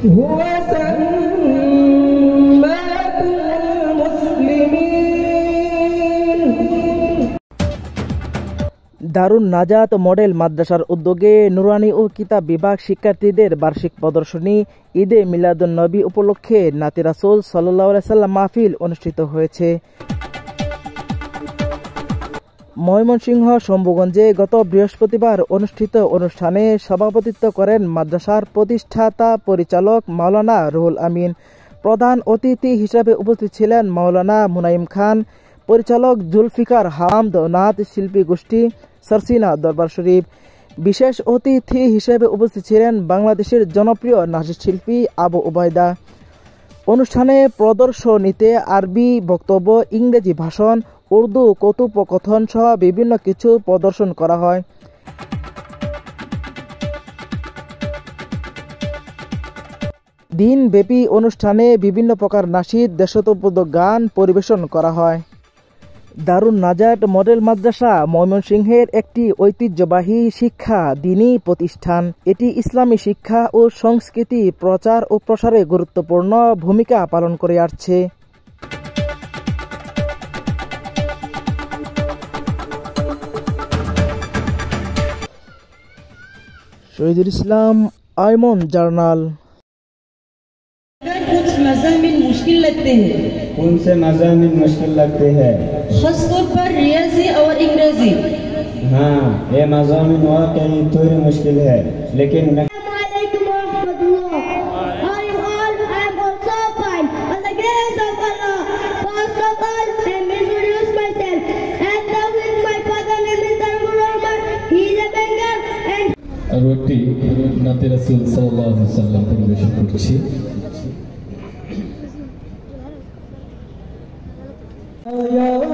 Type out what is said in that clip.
هو سماكم المسلمين দারুন নাজাত মডেল মাদ্রাসার উদ্যোগে নুরানি ও কিতাব বিভাগ শিক্ষার্থীদের বার্ষিক প্রদর্শনী ঈদে মিলাদুন নবী উপলক্ষে নাতি রাসূল সাল্লাল্লাহু আলাইহি সাল্লাম মাহফিল অনুষ্ঠিত হয়েছে। ময়মনসিংহ শম্ভুগঞ্জে গত বৃহস্পতিবার অনুষ্ঠিত অনুষ্ঠানে সভাপতিত্ব করেন মাদ্রাসার প্রতিষ্ঠাতা পরিচালক মাওলানা রুহুল আমিন। প্রধান অতিথি হিসেবে উপস্থিত ছিলেন মাওলানা মুনাইম খান, পরিচালক জুলফিকার হামদ, নাত শিল্পী গোষ্ঠী সরসিনা দরবার শরীফ। বিশেষ অতিথি হিসেবে উপস্থিত ছিলেন বাংলাদেশের জনপ্রিয় নাচের শিল্পী আবু উবায়দা। অনুষ্ঠানে প্রদর্শনীতে আরবি বক্তব্য, ইংরেজি ভাষণ, উর্দু কথোপকথন সহ বিভিন্ন কিছু প্রদর্শন করা হয়। দিনব্যাপী অনুষ্ঠানে বিভিন্ন প্রকার নাশিদ, দেশাত্মবোধক গান পরিবেশন করা হয়। দারুন নাজাত মডেল মাদ্রাসা ময়মনসিংহের একটি ঐতিহ্যবাহী শিক্ষা দ্বীনী প্রতিষ্ঠান। এটি ইসলামী শিক্ষা ও সংস্কৃতি প্রচার ও প্রসারে গুরুত্বপূর্ণ ভূমিকা পালন করে আসছে। शहीदुल इस्लाम, आयमन जर्नल। कुछ मज़ामिन मुश्किल लगते हैं। कौन से मज़ामिन मुश्किल लगते हैं? खासतौर पर रियाजी और अंग्रेजी। हाँ, ये मज़ामिन वाकई थोड़ी मुश्किल है, लेकिन আর একটি নাতে রাসূল সাল্লাল্লাহু আলাইহি ওয়াসাল্লাম পরিবেশন করছি। Audio